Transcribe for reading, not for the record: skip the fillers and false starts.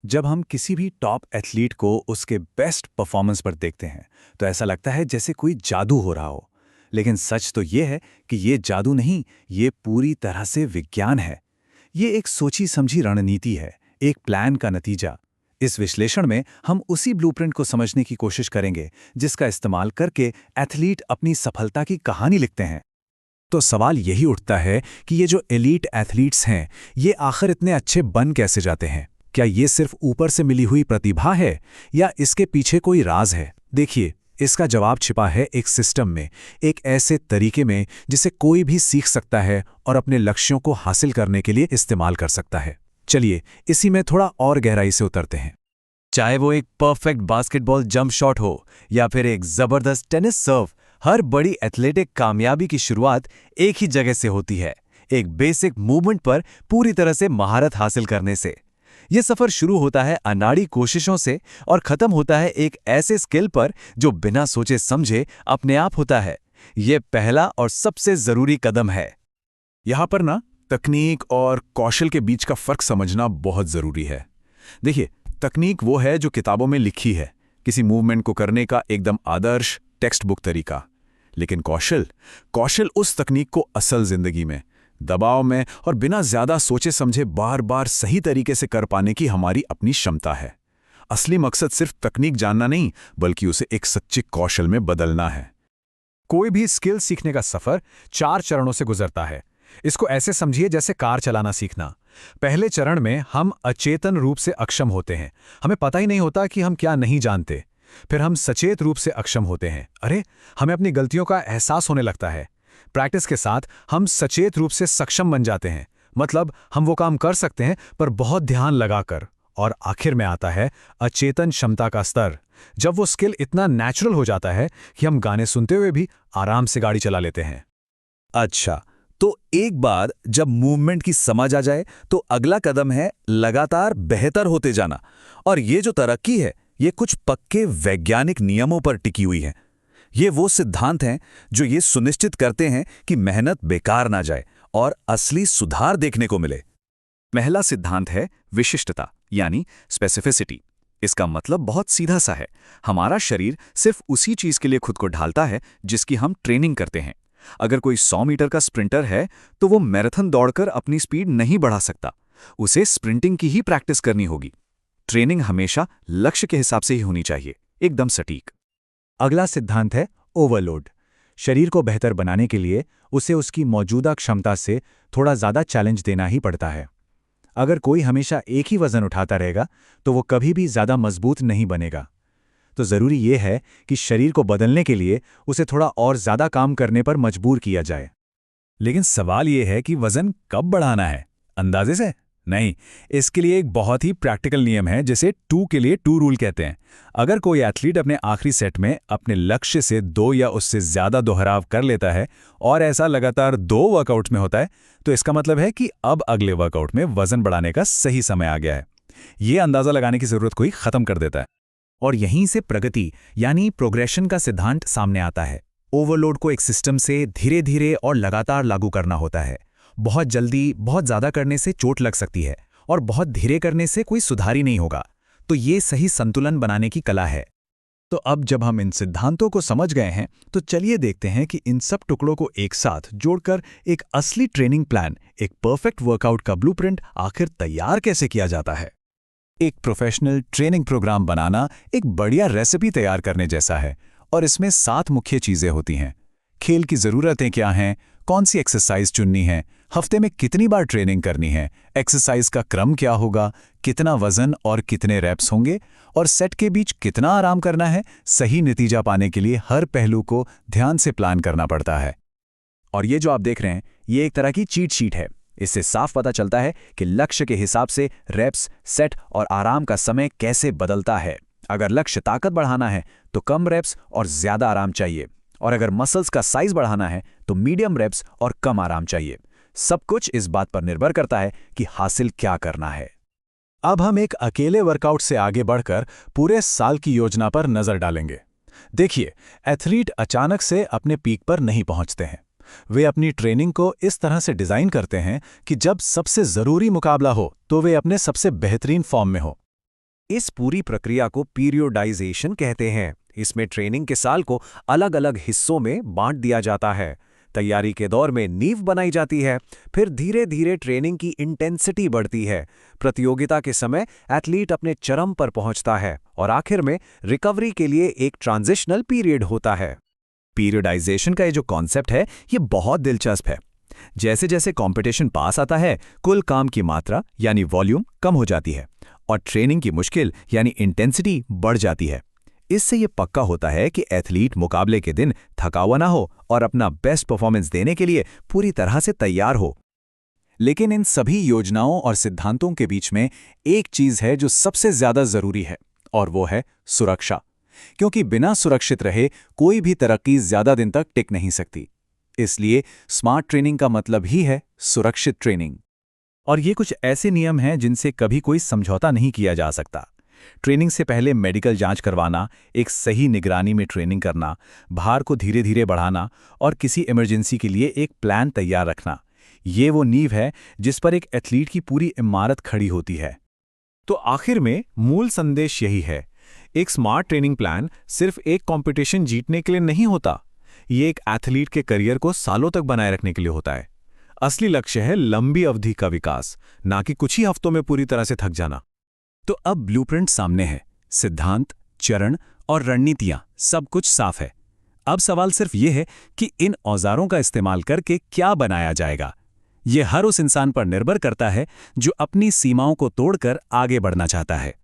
जब हम किसी भी टॉप एथलीट को उसके बेस्ट परफॉर्मेंस पर देखते हैं तो ऐसा लगता है जैसे कोई जादू हो रहा हो। लेकिन सच तो ये है कि ये जादू नहीं, ये पूरी तरह से विज्ञान है। ये एक सोची समझी रणनीति है, एक प्लान का नतीजा। इस विश्लेषण में हम उसी ब्लूप्रिंट को समझने की कोशिश करेंगे जिसका इस्तेमाल करके एथलीट अपनी सफलता की कहानी लिखते हैं। तो सवाल यही उठता है कि ये जो एलीट एथलीट्स हैं, ये आखिर इतने अच्छे बन कैसे जाते हैं? क्या ये सिर्फ ऊपर से मिली हुई प्रतिभा है या इसके पीछे कोई राज है? देखिए, इसका जवाब छिपा है एक सिस्टम में, एक ऐसे तरीके में जिसे कोई भी सीख सकता है और अपने लक्ष्यों को हासिल करने के लिए इस्तेमाल कर सकता है। चलिए इसी में थोड़ा और गहराई से उतरते हैं। चाहे वो एक परफेक्ट बास्केटबॉल जंप शॉट हो या फिर एक जबरदस्त टेनिस सर्व, हर बड़ी एथलेटिक कामयाबी की शुरुआत एक ही जगह से होती है, एक बेसिक मूवमेंट पर पूरी तरह से महारत हासिल करने से। यह सफर शुरू होता है अनाड़ी कोशिशों से और खत्म होता है एक ऐसे स्किल पर जो बिना सोचे समझे अपने आप होता है। यह पहला और सबसे जरूरी कदम है। यहां पर ना तकनीक और कौशल के बीच का फर्क समझना बहुत जरूरी है। देखिए, तकनीक वो है जो किताबों में लिखी है, किसी मूवमेंट को करने का एकदम आदर्श टेक्स्ट बुक तरीका। लेकिन कौशल उस तकनीक को असल जिंदगी में, दबाव में और बिना ज्यादा सोचे समझे बार बार सही तरीके से कर पाने की हमारी अपनी क्षमता है। असली मकसद सिर्फ तकनीक जानना नहीं, बल्कि उसे एक सच्चे कौशल में बदलना है। कोई भी स्किल सीखने का सफर 4 चरणों से गुजरता है। इसको ऐसे समझिए जैसे कार चलाना सीखना। पहले चरण में हम अचेतन रूप से अक्षम होते हैं, हमें पता ही नहीं होता कि हम क्या नहीं जानते। फिर हम सचेत रूप से अक्षम होते हैं, हमें अपनी गलतियों का एहसास होने लगता है। प्रैक्टिस के साथ हम सचेत रूप से सक्षम बन जाते हैं, मतलब हम वो काम कर सकते हैं पर बहुत ध्यान लगाकर। और आखिर में आता है अचेतन क्षमता का स्तर, जब वो स्किल इतना नेचुरल हो जाता है कि हम गाने सुनते हुए भी आराम से गाड़ी चला लेते हैं। अच्छा, तो एक बार जब मूवमेंट की समझ आ जाए तो अगला कदम है लगातार बेहतर होते जाना। और ये जो तरक्की है, ये कुछ पक्के वैज्ञानिक नियमों पर टिकी हुई है। ये वो सिद्धांत हैं जो ये सुनिश्चित करते हैं कि मेहनत बेकार ना जाए और असली सुधार देखने को मिले। पहला सिद्धांत है विशिष्टता, यानी स्पेसिफिसिटी। इसका मतलब बहुत सीधा सा है, हमारा शरीर सिर्फ उसी चीज के लिए खुद को ढालता है जिसकी हम ट्रेनिंग करते हैं। अगर कोई 100 मीटर का स्प्रिंटर है तो वो मैराथन दौड़कर अपनी स्पीड नहीं बढ़ा सकता, उसे स्प्रिंटिंग की ही प्रैक्टिस करनी होगी। ट्रेनिंग हमेशा लक्ष्य के हिसाब से ही होनी चाहिए, एकदम सटीक। अगला सिद्धांत है ओवरलोड। शरीर को बेहतर बनाने के लिए उसे उसकी मौजूदा क्षमता से थोड़ा ज़्यादा चैलेंज देना ही पड़ता है। अगर कोई हमेशा एक ही वजन उठाता रहेगा तो वो कभी भी ज़्यादा मजबूत नहीं बनेगा। तो ज़रूरी ये है कि शरीर को बदलने के लिए उसे थोड़ा और ज़्यादा काम करने पर मजबूर किया जाए। लेकिन सवाल ये है कि वजन कब बढ़ाना है? अंदाजे से नहीं, इसके लिए एक बहुत ही प्रैक्टिकल नियम है जिसे 2 के लिए 2 रूल कहते हैं। अगर कोई एथलीट अपने आखिरी सेट में अपने लक्ष्य से 2 या उससे ज्यादा दोहराव कर लेता है और ऐसा लगातार 2 वर्कआउट में होता है, तो इसका मतलब है कि अब अगले वर्कआउट में वजन बढ़ाने का सही समय आ गया है। ये अंदाजा लगाने की जरूरत को ही खत्म कर देता है। और यहीं से प्रगति यानी प्रोग्रेशन का सिद्धांत सामने आता है। ओवरलोड को एक सिस्टम से धीरे धीरे और लगातार लागू करना होता है। बहुत जल्दी बहुत ज़्यादा करने से चोट लग सकती है और बहुत धीरे करने से कोई सुधार ही नहीं होगा। तो ये सही संतुलन बनाने की कला है। तो अब जब हम इन सिद्धांतों को समझ गए हैं तो चलिए देखते हैं कि इन सब टुकड़ों को एक साथ जोड़कर एक असली ट्रेनिंग प्लान, एक परफेक्ट वर्कआउट का ब्लूप्रिंट आखिर तैयार कैसे किया जाता है। एक प्रोफेशनल ट्रेनिंग प्रोग्राम बनाना एक बढ़िया रेसिपी तैयार करने जैसा है और इसमें 7 मुख्य चीजें होती हैं। खेल की ज़रूरतें क्या हैं, कौन सी एक्सरसाइज चुननी है, हफ्ते में कितनी बार ट्रेनिंग करनी है, एक्सरसाइज का क्रम क्या होगा, कितना वजन और कितने रैप्स होंगे और सेट के बीच कितना आराम करना है। सही नतीजा पाने के लिए हर पहलू को ध्यान से प्लान करना पड़ता है। और ये जो आप देख रहे हैं, ये एक तरह की चीट शीट है। इससे साफ पता चलता है कि लक्ष्य के हिसाब से रैप्स, सेट और आराम का समय कैसे बदलता है। अगर लक्ष्य ताकत बढ़ाना है तो कम रैप्स और ज्यादा आराम चाहिए, और अगर मसल्स का साइज बढ़ाना है तो मीडियम रैप्स और कम आराम चाहिए। सब कुछ इस बात पर निर्भर करता है कि हासिल क्या करना है। अब हम एक अकेले वर्कआउट से आगे बढ़कर पूरे साल की योजना पर नजर डालेंगे। देखिए, एथलीट अचानक से अपने पीक पर नहीं पहुंचते हैं। वे अपनी ट्रेनिंग को इस तरह से डिजाइन करते हैं कि जब सबसे जरूरी मुकाबला हो तो वे अपने सबसे बेहतरीन फॉर्म में हो। इस पूरी प्रक्रिया को पीरियोडाइजेशन कहते हैं। इसमें ट्रेनिंग के साल को अलग अलग हिस्सों में बांट दिया जाता है। तैयारी के दौर में नींव बनाई जाती है, फिर धीरे धीरे ट्रेनिंग की इंटेंसिटी बढ़ती है। प्रतियोगिता के समय एथलीट अपने चरम पर पहुंचता है और आखिर में रिकवरी के लिए एक ट्रांजिशनल पीरियड होता है। पीरियडाइजेशन का ये जो कॉन्सेप्ट है, ये बहुत दिलचस्प है। जैसे जैसे कंपटीशन पास आता है, कुल काम की मात्रा यानी वॉल्यूम कम हो जाती है और ट्रेनिंग की मुश्किल यानी इंटेंसिटी बढ़ जाती है। इससे ये पक्का होता है कि एथलीट मुकाबले के दिन थका हुआ ना हो और अपना बेस्ट परफॉर्मेंस देने के लिए पूरी तरह से तैयार हो। लेकिन इन सभी योजनाओं और सिद्धांतों के बीच में एक चीज है जो सबसे ज्यादा जरूरी है, और वो है सुरक्षा। क्योंकि बिना सुरक्षित रहे कोई भी तरक्की ज्यादा दिन तक टिक नहीं सकती। इसलिए स्मार्ट ट्रेनिंग का मतलब ही है सुरक्षित ट्रेनिंग। और ये कुछ ऐसे नियम हैं जिनसे कभी कोई समझौता नहीं किया जा सकता। ट्रेनिंग से पहले मेडिकल जांच करवाना, एक सही निगरानी में ट्रेनिंग करना, भार को धीरे धीरे बढ़ाना और किसी इमरजेंसी के लिए एक प्लान तैयार रखना, ये वो नींव है जिस पर एक एथलीट की पूरी इमारत खड़ी होती है। तो आखिर में मूल संदेश यही है, एक स्मार्ट ट्रेनिंग प्लान सिर्फ एक कंपटीशन जीतने के लिए नहीं होता, ये एक एथलीट के करियर को सालों तक बनाए रखने के लिए होता है। असली लक्ष्य है लंबी अवधि का विकास, ना कि कुछ ही हफ्तों में पूरी तरह से थक जाना। तो अब ब्लूप्रिंट सामने है, सिद्धांत, चरण और रणनीतियां सब कुछ साफ है। अब सवाल सिर्फ ये है कि इन औजारों का इस्तेमाल करके क्या बनाया जाएगा। ये हर उस इंसान पर निर्भर करता है जो अपनी सीमाओं को तोड़कर आगे बढ़ना चाहता है।